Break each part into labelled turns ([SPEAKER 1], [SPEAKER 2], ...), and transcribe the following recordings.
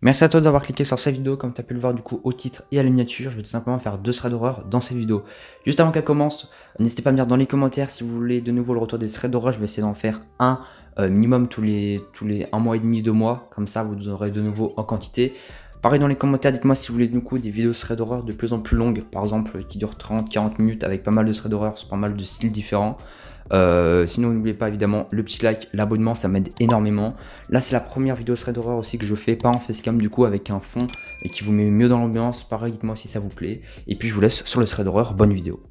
[SPEAKER 1] Merci à toi d'avoir cliqué sur cette vidéo. Comme tu as pu le voir du coup au titre et à la miniature, je vais tout simplement faire 2 threads d'horreur dans cette vidéo. Juste avant qu'elle commence, n'hésitez pas à me dire dans les commentaires si vous voulez de nouveau le retour des threads d'horreur. Je vais essayer d'en faire un minimum tous les 1 mois et demi, 2 mois, comme ça vous aurez de nouveau en quantité. Pareil dans les commentaires, dites-moi si vous voulez du coup des vidéos threads d'horreur de plus en plus longues, par exemple qui durent 30-40 minutes avec pas mal de threads d'horreur sur pas mal de styles différents. Sinon n'oubliez pas évidemment le petit like, l'abonnement, ça m'aide énormément. Là c'est la première vidéo thread d'horreur aussi que je fais, pas en facecam du coup, avec un fond et qui vous met mieux dans l'ambiance. Pareil, dites-moi si ça vous plaît. Et puis je vous laisse sur le thread d'horreur, bonne vidéo.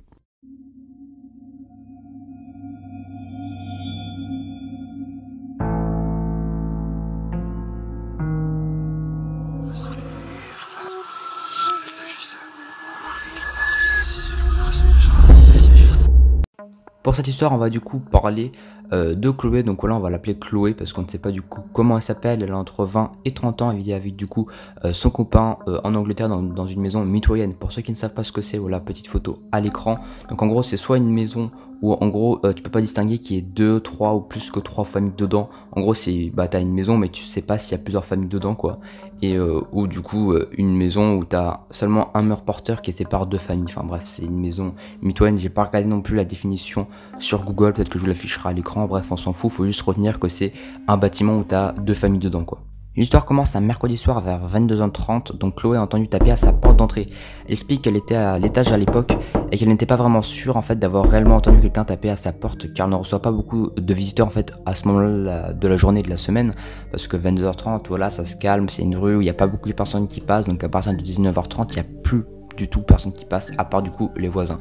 [SPEAKER 1] Pour cette histoire, on va du coup parler de Chloé. Donc voilà, on va l'appeler Chloé parce qu'on ne sait pas du coup comment elle s'appelle. Elle a entre 20 et 30 ans. Elle vit avec du coup son copain en Angleterre dans une maison mitoyenne. Pour ceux qui ne savent pas ce que c'est, voilà, petite photo à l'écran. Donc en gros, c'est soit une maison où en gros tu peux pas distinguer qu'il y ait 2, 3 ou plus que 3 familles dedans. En gros, c'est t'as une maison mais tu sais pas s'il y a plusieurs familles dedans quoi. Et ou du coup une maison où t'as seulement un mur porteur qui est séparé de 2 familles. Enfin bref, c'est une maison mitoyenne. J'ai pas regardé non plus la définition sur Google, peut-être que je vous l'afficherai à l'écran. Bref, on s'en fout, faut juste retenir que c'est un bâtiment où t'as 2 familles dedans quoi. L'histoire commence un mercredi soir vers 22h30, donc Chloé a entendu taper à sa porte d'entrée. Elle explique qu'elle était à l'étage à l'époque et qu'elle n'était pas vraiment sûre en fait d'avoir réellement entendu quelqu'un taper à sa porte, car elle ne reçoit pas beaucoup de visiteurs en fait à ce moment-là de la journée et de la semaine, parce que 22h30 voilà, ça se calme, c'est une rue où il n'y a pas beaucoup de personnes qui passent, donc à partir de 19h30 il n'y a plus du tout personne qui passe à part du coup les voisins.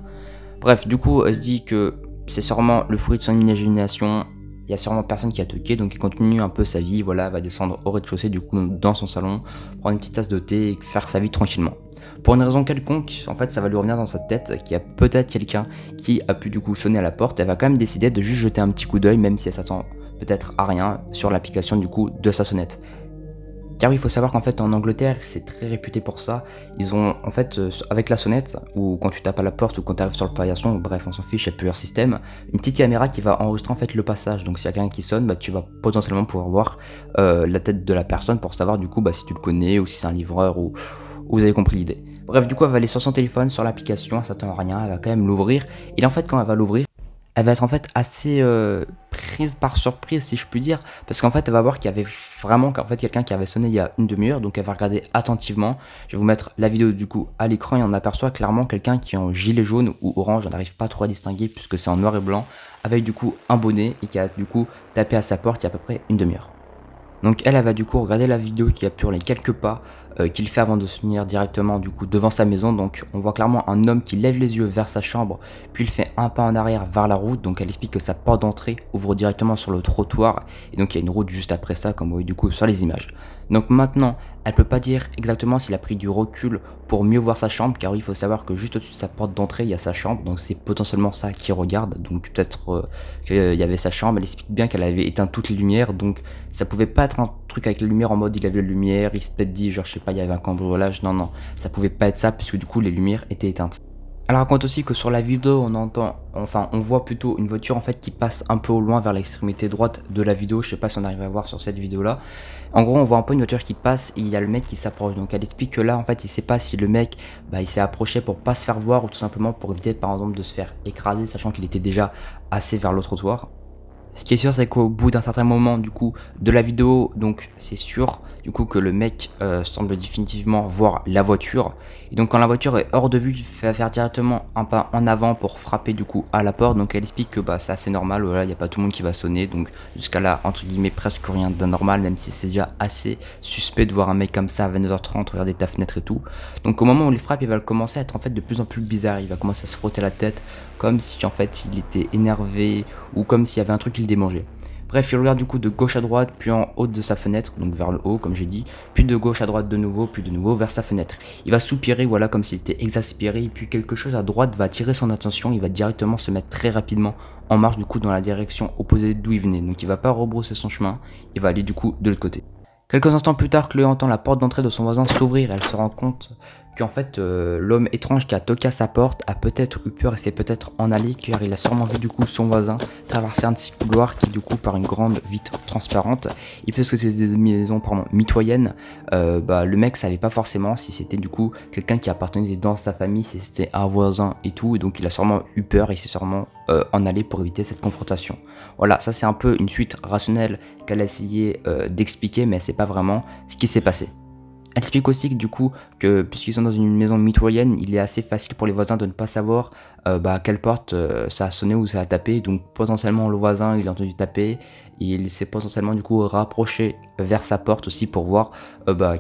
[SPEAKER 1] Bref, du coup elle se dit que c'est sûrement le fruit de son imagination. Il y a sûrement personne qui a toqué, donc il continue un peu sa vie, voilà, va descendre au rez-de-chaussée du coup dans son salon, prendre une petite tasse de thé et faire sa vie tranquillement. Pour une raison quelconque, en fait ça va lui revenir dans sa tête qu'il y a peut-être quelqu'un qui a pu du coup sonner à la porte. Elle va quand même décider de juste jeter un petit coup d'œil, même si elle s'attend peut-être à rien, sur l'application du coup de sa sonnette. Car oui, il faut savoir qu'en fait en Angleterre, c'est très réputé pour ça. Ils ont en fait avec la sonnette, ou quand tu tapes à la porte, ou quand tu arrives sur le paillasson, bref on s'en fiche, il y a plusieurs systèmes, une petite caméra qui va enregistrer en fait le passage. Donc s'il y a quelqu'un qui sonne, tu vas potentiellement pouvoir voir la tête de la personne pour savoir du coup si tu le connais, ou si c'est un livreur, ou vous avez compris l'idée. Bref, du coup elle va aller sur son téléphone, sur l'application, elle s'attend à rien, elle va quand même l'ouvrir. Et en fait quand elle va l'ouvrir, elle va être en fait assez prise par surprise si je puis dire, parce qu'en fait elle va voir qu'il y avait vraiment quelqu'un qui avait sonné il y a une demi-heure. Donc elle va regarder attentivement. Je vais vous mettre la vidéo du coup à l'écran et on aperçoit clairement quelqu'un qui est en gilet jaune ou orange, on n'arrive pas trop à distinguer puisque c'est en noir et blanc, avec du coup un bonnet et qui a du coup tapé à sa porte il y a à peu près une demi-heure. Donc elle va du coup regarder la vidéo qui capture les quelques pas qu'il fait avant de se tenir directement du coup devant sa maison. Donc on voit clairement un homme qui lève les yeux vers sa chambre, puis il fait un pas en arrière vers la route. Donc elle explique que sa porte d'entrée ouvre directement sur le trottoir et donc il y a une route juste après ça, comme vous voyez du coup sur les images. Donc maintenant elle peut pas dire exactement s'il a pris du recul pour mieux voir sa chambre, car il faut savoir que juste au-dessus de sa porte d'entrée il y a sa chambre, donc c'est potentiellement ça qui regarde. Donc peut-être qu'il y avait sa chambre. Elle explique bien qu'elle avait éteint toutes les lumières, donc ça pouvait pas être un truc avec les lumières en mode il avait la lumière, il s'est peut-être dit genre je sais pas, il y avait un cambriolage. Non, ça pouvait pas être ça puisque du coup les lumières étaient éteintes. Elle raconte aussi que sur la vidéo on voit plutôt une voiture en fait qui passe un peu au loin vers l'extrémité droite de la vidéo. Je sais pas si on arrive à voir sur cette vidéo là. En gros on voit un peu une voiture qui passe et il y a le mec qui s'approche. Donc elle explique que là en fait il sait pas si le mec il s'est approché pour pas se faire voir ou tout simplement pour éviter par exemple de se faire écraser, sachant qu'il était déjà assez vers le trottoir. Ce qui est sûr, c'est qu'au bout d'un certain moment du coup de la vidéo, donc c'est sûr du coup que le mec semble définitivement voir la voiture. Et donc quand la voiture est hors de vue, il va faire directement un pas en avant pour frapper du coup à la porte. Donc elle explique que c'est assez normal, voilà, il n'y a pas tout le monde qui va sonner. Donc jusqu'à là, entre guillemets, presque rien d'anormal, même si c'est déjà assez suspect de voir un mec comme ça à 22h30 regarder ta fenêtre et tout. Donc au moment où il frappe, il va commencer à être en fait de plus en plus bizarre. Il va commencer à se frotter la tête comme si en fait il était énervé ou comme s'il y avait un truc qui le démangeait. Bref, il regarde du coup de gauche à droite, puis en haut de sa fenêtre, donc vers le haut comme j'ai dit, puis de gauche à droite de nouveau, puis de nouveau vers sa fenêtre. Il va soupirer, voilà, comme s'il était exaspéré, et puis quelque chose à droite va attirer son attention. Il va directement se mettre très rapidement en marche du coup dans la direction opposée d'où il venait. Donc il va pas rebrousser son chemin, il va aller du coup de l'autre côté. Quelques instants plus tard, Chloé entend la porte d'entrée de son voisin s'ouvrir. Elle se rend compte qu'en fait l'homme étrange qui a toqué à sa porte a peut-être eu peur et s'est peut-être en allé, car il a sûrement vu du coup son voisin traverser un de ces couloirs qui du coup par une grande vitre transparente. Et puisque c'est des maisons mitoyennes, le mec savait pas forcément si c'était du coup quelqu'un qui appartenait dans sa famille, si c'était un voisin et tout, et donc il a sûrement eu peur et s'est sûrement en allé pour éviter cette confrontation. Voilà, ça c'est un peu une suite rationnelle qu'elle a essayé d'expliquer, mais c'est pas vraiment ce qui s'est passé. Elle explique aussi que du coup, que puisqu'ils sont dans une maison mitoyenne, il est assez facile pour les voisins de ne pas savoir à quelle porte ça a sonné ou ça a tapé. Donc potentiellement le voisin il a entendu taper et il s'est potentiellement du coup rapproché vers sa porte aussi pour voir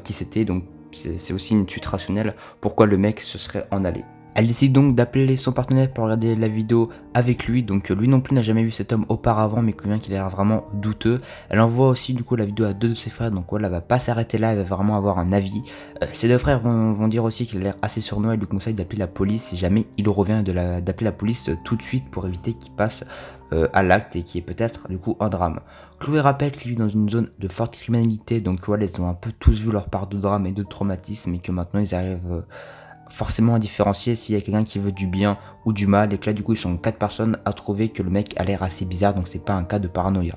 [SPEAKER 1] qui c'était. Donc c'est aussi une suite rationnelle pourquoi le mec se serait en allé. Elle décide donc d'appeler son partenaire pour regarder la vidéo avec lui, donc lui non plus n'a jamais vu cet homme auparavant, mais convient qu'il a l'air vraiment douteux. Elle envoie aussi du coup la vidéo à deux de ses frères, donc voilà, elle va pas s'arrêter là, elle va vraiment avoir un avis. Ses deux frères vont dire aussi qu'il a l'air assez sournois et lui conseille d'appeler la police si jamais il revient, d'appeler la police tout de suite pour éviter qu'il passe à l'acte et qu'il y ait peut-être du coup un drame. Chloé rappelle qu'il vit dans une zone de forte criminalité, donc voilà, ils ont un peu tous vu leur part de drame et de traumatisme et que maintenant ils arrivent forcément à différencier s'il y a quelqu'un qui veut du bien ou du mal, et que là du coup ils sont 4 personnes à trouver que le mec a l'air assez bizarre, donc c'est pas un cas de paranoïa.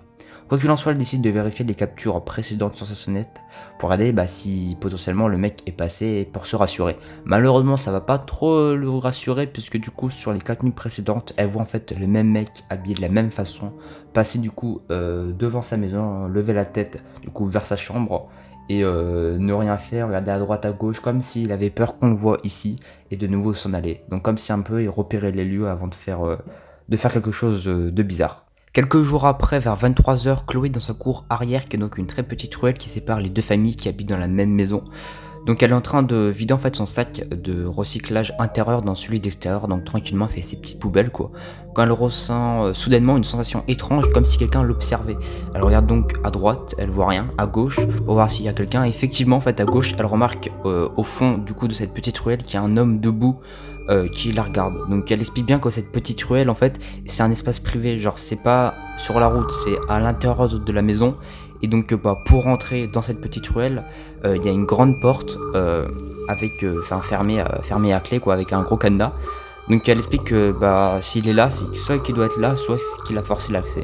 [SPEAKER 1] Quoi qu'il en soit, elle décide de vérifier les captures précédentes sur sa sonnette pour regarder si potentiellement le mec est passé pour se rassurer. Malheureusement ça va pas trop le rassurer puisque du coup sur les 4 nuits précédentes elle voit en fait le même mec habillé de la même façon passer du coup devant sa maison, lever la tête du coup vers sa chambre et ne rien faire, regarder à droite à gauche comme s'il avait peur qu'on le voit ici et de nouveau s'en aller. Donc comme si un peu il repérait les lieux avant de faire quelque chose de bizarre. Quelques jours après, vers 23 h, Chloé dans sa cour arrière, qui est donc une très petite ruelle qui sépare les deux familles qui habitent dans la même maison. Donc elle est en train de vider en fait son sac de recyclage intérieur dans celui d'extérieur, donc tranquillement elle fait ses petites poubelles quoi. Quand elle ressent soudainement une sensation étrange comme si quelqu'un l'observait. Elle regarde donc à droite, elle voit rien, à gauche pour voir s'il y a quelqu'un. Effectivement en fait à gauche elle remarque au fond du coup de cette petite ruelle qu'il y a un homme debout qui la regarde. Donc elle explique bien que cette petite ruelle en fait c'est un espace privé, genre c'est pas sur la route, c'est à l'intérieur de la maison. Et donc pour rentrer dans cette petite ruelle, il y a une grande porte fermée à clé quoi, avec un gros cadenas. Donc elle explique que s'il est là, c'est soit qu'il doit être là, soit qu'il a forcé l'accès.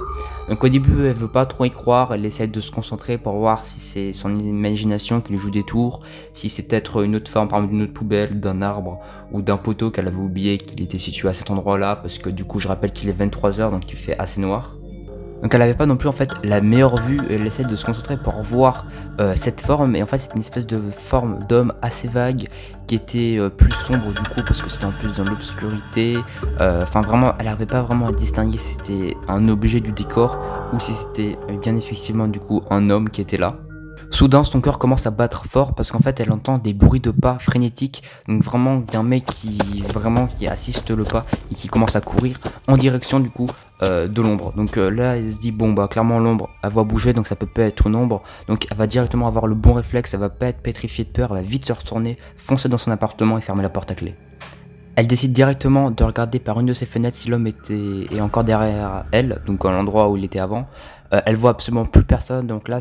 [SPEAKER 1] Donc au début elle veut pas trop y croire, elle essaie de se concentrer pour voir si c'est son imagination qui lui joue des tours, si c'est peut-être une autre forme, par exemple d'une autre poubelle, d'un arbre ou d'un poteau qu'elle avait oublié qu'il était situé à cet endroit là, parce que du coup je rappelle qu'il est 23 h donc il fait assez noir. Donc elle avait pas non plus en fait la meilleure vue, elle essaie de se concentrer pour voir cette forme, et en fait c'est une espèce de forme d'homme assez vague qui était plus sombre du coup parce que c'était en plus dans l'obscurité, enfin vraiment elle n'arrivait pas vraiment à distinguer si c'était un objet du décor ou si c'était bien effectivement du coup un homme qui était là. Soudain, son cœur commence à battre fort parce qu'en fait, elle entend des bruits de pas frénétiques, donc vraiment d'un mec qui assiste le pas et qui commence à courir en direction du coup de l'ombre. Donc là, elle se dit bon clairement l'ombre, elle va bouger, donc ça peut pas être une ombre. Donc elle va directement avoir le bon réflexe, elle va pas être pétrifiée de peur, elle va vite se retourner, foncer dans son appartement et fermer la porte à clé. Elle décide directement de regarder par une de ses fenêtres si l'homme est encore derrière elle, donc à l'endroit où il était avant. Elle voit absolument plus personne, donc là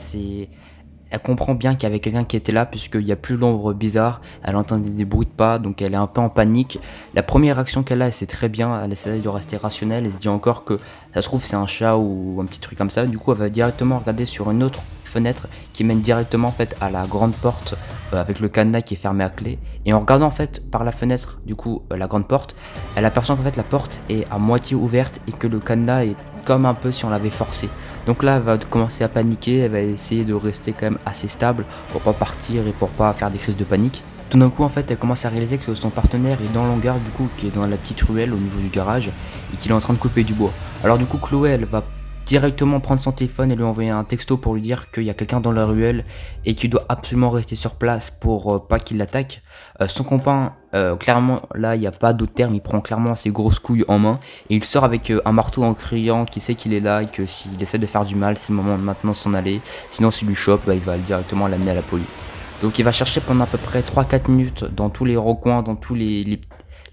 [SPEAKER 1] elle comprend bien qu'il y avait quelqu'un qui était là puisqu'il n'y a plus l'ombre bizarre, elle entend des bruits de pas, donc elle est un peu en panique. La première réaction qu'elle a, c'est très bien, elle essaie de rester rationnelle, elle se dit encore que ça se trouve c'est un chat ou un petit truc comme ça. Du coup elle va directement regarder sur une autre fenêtre qui mène directement en fait à la grande porte avec le cadenas qui est fermé à clé. Et en regardant en fait par la fenêtre du coup la grande porte, elle aperçoit qu'en fait la porte est à moitié ouverte et que le cadenas est comme un peu si on l'avait forcé. Donc là elle va commencer à paniquer, elle va essayer de rester quand même assez stable pour pas partir et pour pas faire des crises de panique. Tout d'un coup en fait elle commence à réaliser que son partenaire est dans l'hangar du coup, qui est dans la petite ruelle au niveau du garage et qu'il est en train de couper du bois. Alors du coup Chloé elle va directement prendre son téléphone et lui envoyer un texto pour lui dire qu'il y a quelqu'un dans la ruelle et qu'il doit absolument rester sur place pour pas qu'il l'attaque. Son copain, clairement là il n'y a pas d'autre terme, il prend clairement ses grosses couilles en main et il sort avec un marteau en criant qu'il sait qu'il est là et que s'il essaie de faire du mal c'est le moment de maintenant s'en aller, sinon s'il lui chope il va directement l'amener à la police. Donc il va chercher pendant à peu près 3-4 minutes dans tous les recoins, dans tous les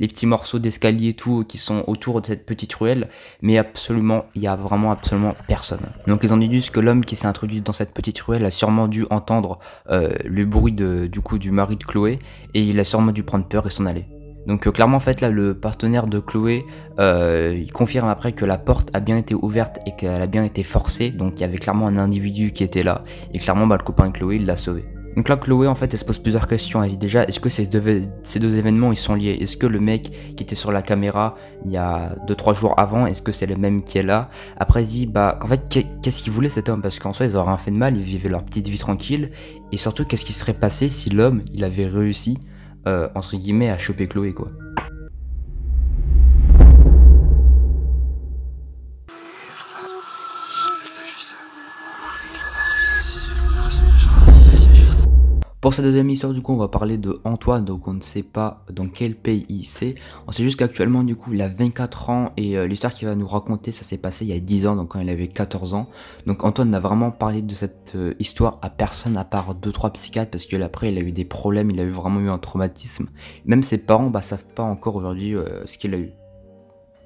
[SPEAKER 1] les petits morceaux d'escalier et tout qui sont autour de cette petite ruelle, mais absolument, il y a vraiment absolument personne. Donc ils ont déduit que l'homme qui s'est introduit dans cette petite ruelle a sûrement dû entendre le bruit du mari de Chloé, et il a sûrement dû prendre peur et s'en aller. Donc clairement en fait là le partenaire de Chloé il confirme après que la porte a bien été ouverte et qu'elle a bien été forcée, donc il y avait clairement un individu qui était là et clairement le copain de Chloé il l'a sauvé. Donc là Chloé en fait elle se pose plusieurs questions, elle dit déjà est-ce que ces deux événements ils sont liés, est-ce que le mec qui était sur la caméra il y a 2-3 jours avant, est-ce que c'est le même qui est là. Après elle dit en fait qu'est-ce qu'il voulait cet homme, parce qu'en soi ils auraient rien fait de mal, ils vivaient leur petite vie tranquille, et surtout qu'est-ce qui serait passé si l'homme il avait réussi entre guillemets à choper Chloé quoi. Pour cette deuxième histoire du coup on va parler de Antoine, donc on ne sait pas dans quel pays c'est, on sait juste qu'actuellement du coup il a 24 ans et l'histoire qu'il va nous raconter ça s'est passé il y a 10 ans, donc quand il avait 14 ans. Donc Antoine n'a vraiment parlé de cette histoire à personne à part 2-3 psychiatres, parce que après il a eu des problèmes, il a vraiment eu un traumatisme, même ses parents savent pas encore aujourd'hui ce qu'il a eu.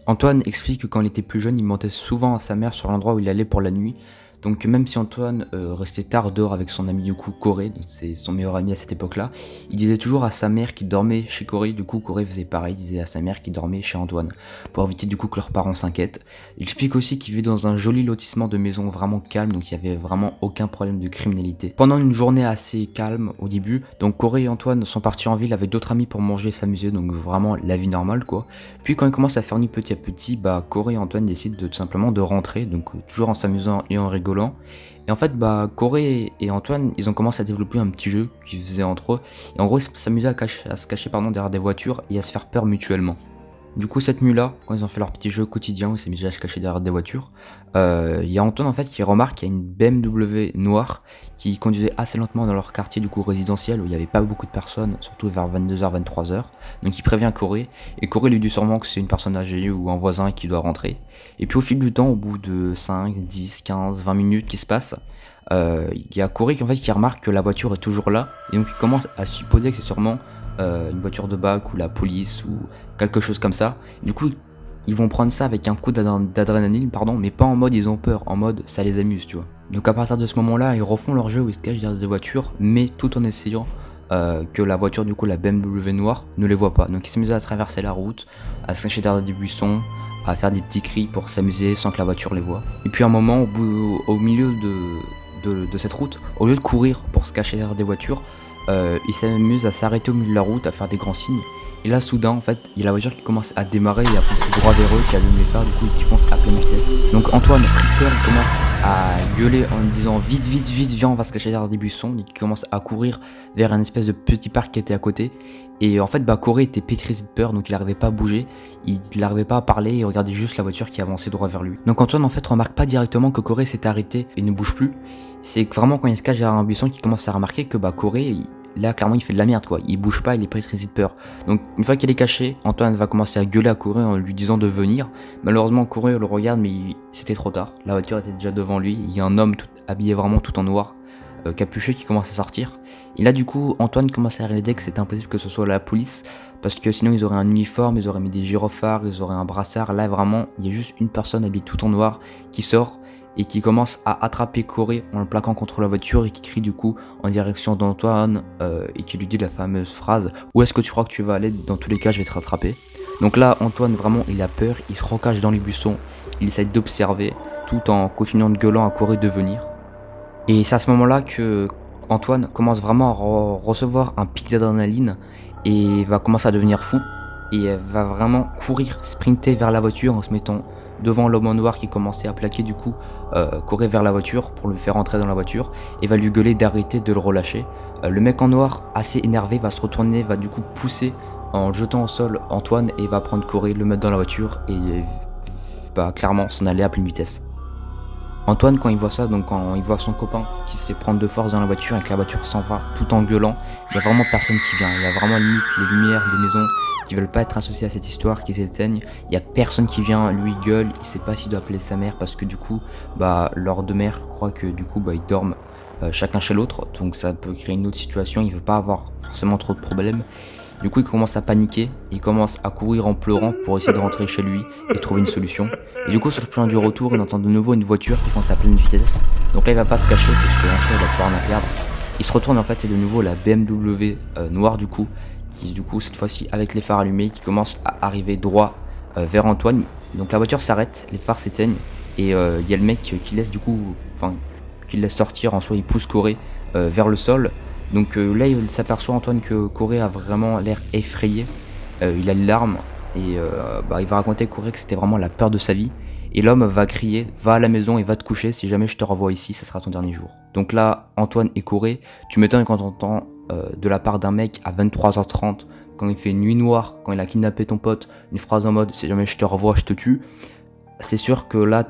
[SPEAKER 1] Antoine explique que quand il était plus jeune il mentait souvent à sa mère sur l'endroit où il allait pour la nuit. Donc même si Antoine restait tard dehors avec son ami du coup Corey, donc c'est son meilleur ami à cette époque-là, il disait toujours à sa mère qu'il dormait chez Corey, du coup Corey faisait pareil, il disait à sa mère qu'il dormait chez Antoine, pour éviter du coup que leurs parents s'inquiètent. Il explique aussi qu'il vivait dans un joli lotissement de maisons vraiment calme, donc il n'y avait vraiment aucun problème de criminalité. Pendant une journée assez calme au début, donc Corey et Antoine sont partis en ville avec d'autres amis pour manger et s'amuser, donc vraiment la vie normale quoi. Puis quand il commence à faire nuit petit à petit, Corey et Antoine décident tout simplement de rentrer, donc toujours en s'amusant et en rigolant. Et en fait Corey et Antoine ils ont commencé à développer un petit jeu qu'ils faisaient entre eux, et en gros ils s'amusaient à se cacher derrière des voitures et à se faire peur mutuellement. Du coup cette nuit là, quand ils ont fait leur petit jeu quotidien, ils s'amusaient à se cacher derrière des voitures, il y a Antoine en fait qui remarque qu'il y a une BMW noire qui conduisait assez lentement dans leur quartier du coup résidentiel où il n'y avait pas beaucoup de personnes, surtout vers 22h, 23h. Donc il prévient Corey, et Corey lui dit sûrement que c'est une personne âgée ou un voisin qui doit rentrer. Et puis au fil du temps, au bout de 5, 10, 15, 20 minutes qui se passent, il y a Corey qui remarque que la voiture est toujours là, et donc il commence à supposer que c'est sûrement une voiture de BAC ou la police ou quelque chose comme ça. Du coup ils vont prendre ça avec un coup d'adrénaline, mais pas en mode ils ont peur, en mode ça les amuse, tu vois. Donc à partir de ce moment-là, ils refont leur jeu où ils se cachent derrière des voitures, mais tout en essayant que la voiture, du coup la BMW noire, ne les voit pas. Donc ils s'amusent à traverser la route, à se cacher derrière des buissons, à faire des petits cris pour s'amuser sans que la voiture les voie. Et puis à un moment, au milieu de cette route, au lieu de courir pour se cacher derrière des voitures, ils s'amusent à s'arrêter au milieu de la route, à faire des grands signes. Et là soudain en fait il y a la voiture qui commence à démarrer et à foncer droit vers eux, qui allume les phares du coup et qui fonce à pleine vitesse. Donc Antoine, pris peur, il commence à gueuler en disant vite viens on va se cacher derrière des buissons, et qui commence à courir vers un espèce de petit parc qui était à côté. Et en fait Corey était pétri de peur, donc il n'arrivait pas à bouger, il n'arrivait pas à parler, il regardait juste la voiture qui avançait droit vers lui. Donc Antoine en fait remarque pas directement que Corey s'est arrêté et ne bouge plus. C'est vraiment quand il se cache derrière un buisson qu'il commence à remarquer que Corey là clairement il fait de la merde quoi, il bouge pas, il est pétri de peur. Donc une fois qu'il est caché, Antoine va commencer à gueuler à Corey en lui disant de venir. Malheureusement Corey le regarde, mais c'était trop tard, la voiture était déjà devant lui, il y a un homme habillé vraiment tout en noir, capuché, qui commence à sortir. Et là du coup Antoine commence à réaliser que c'est impossible que ce soit la police, parce que sinon ils auraient un uniforme, ils auraient mis des gyrophares, ils auraient un brassard. Là vraiment il y a juste une personne habillée tout en noir qui sort et qui commence à attraper Corey en le plaquant contre la voiture, et qui crie du coup en direction d'Antoine et qui lui dit la fameuse phrase « Où est-ce que tu crois que tu vas aller? Dans tous les cas je vais te rattraper ». Donc là Antoine vraiment il a peur, il se recache dans les buissons, il essaye d'observer tout en continuant de gueulant à Corey de venir. Et c'est à ce moment là que Antoine commence vraiment à recevoir un pic d'adrénaline et va commencer à devenir fou, et va vraiment courir, sprinter vers la voiture en se mettant devant l'homme en noir qui commençait à plaquer du coup Corey vers la voiture pour le faire entrer dans la voiture, et va lui gueuler d'arrêter de le relâcher. Le mec en noir, assez énervé, va se retourner, va du coup pousser en jetant au sol Antoine, et va prendre Corey, le mettre dans la voiture et va clairement s'en aller à pleine vitesse. Antoine quand il voit ça, donc quand il voit son copain qui se fait prendre de force dans la voiture et que la voiture s'en va tout en gueulant, il y a vraiment personne qui vient, il y a vraiment limite les lumières des maisons qui veulent pas être associés à cette histoire qui s'éteignent, il y a personne qui vient, lui il gueule, il sait pas s'il doit appeler sa mère parce que du coup leurs deux mères croient que du coup ils dorment chacun chez l'autre, donc ça peut créer une autre situation, il veut pas avoir forcément trop de problèmes. Du coup il commence à paniquer, il commence à courir en pleurant pour essayer de rentrer chez lui et trouver une solution. Et du coup sur le chemin du retour il entend de nouveau une voiture qui fonce à pleine vitesse. Donc là il va pas se cacher parce que en soi il va pouvoir rien perdre. Il se retourne en fait et de nouveau la BMW noire du coup, qui du coup cette fois-ci avec les phares allumés, qui commence à arriver droit vers Antoine. Donc la voiture s'arrête, les phares s'éteignent et il y a le mec qui laisse du coup, enfin qui le laisse sortir, en soi il pousse Corée vers le sol. Donc là il s'aperçoit Antoine que Corée a vraiment l'air effrayé, il a les larmes et il va raconter à Corée que c'était vraiment la peur de sa vie. Et l'homme va crier, va à la maison et va te coucher, si jamais je te revois ici, ça sera ton dernier jour. Donc là, Antoine et Corée, tu m'étonnes quand t'entends de la part d'un mec à 23h30, quand il fait nuit noire, quand il a kidnappé ton pote, une phrase en mode si jamais je te revois, je te tue. C'est sûr que là,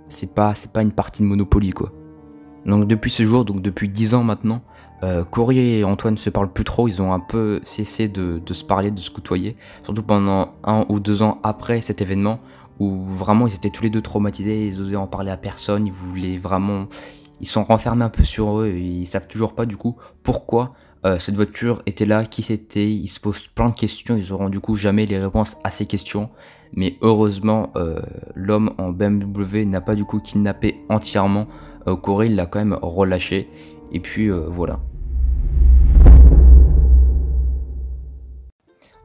[SPEAKER 1] c'est pas une partie de Monopoly quoi. Donc depuis ce jour, donc depuis 10 ans maintenant, Corée et Antoine se parlent plus trop, ils ont un peu cessé de se parler, de se côtoyer, surtout pendant 1 ou 2 ans après cet événement, où vraiment ils étaient tous les deux traumatisés, ils osaient en parler à personne, ils voulaient vraiment, ils sont renfermés un peu sur eux, et ils savent toujours pas du coup pourquoi cette voiture était là, qui c'était, ils se posent plein de questions, ils auront du coup jamais les réponses à ces questions, mais heureusement l'homme en BMW n'a pas du coup kidnappé entièrement Corée, il l'a quand même relâché, et puis voilà.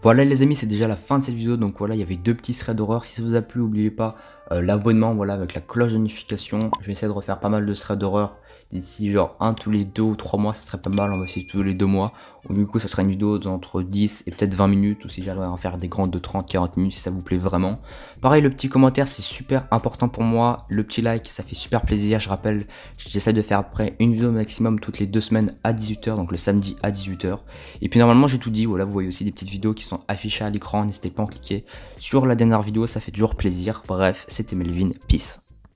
[SPEAKER 1] Voilà les amis, c'est déjà la fin de cette vidéo, donc voilà, il y avait 2 petits threads d'horreur. Si ça vous a plu, n'oubliez pas l'abonnement, voilà, avec la cloche de notification. Je vais essayer de refaire pas mal de threads d'horreur d'ici genre 1 tous les 2 ou 3 mois, ça serait pas mal, on va essayer tous les 2 mois. Ou du coup ça sera une vidéo d'entre 10 et peut-être 20 minutes, ou si j'arrive à en faire des grandes de 30-40 minutes si ça vous plaît vraiment. Pareil, le petit commentaire c'est super important pour moi, le petit like ça fait super plaisir. Je rappelle, j'essaie de faire après une vidéo maximum toutes les 2 semaines à 18h, donc le samedi à 18h. Et puis normalement j'ai tout dit, voilà, vous voyez aussi des petites vidéos qui sont affichées à l'écran, n'hésitez pas à en cliquer sur la dernière vidéo, ça fait toujours plaisir. Bref, c'était Melvin, peace.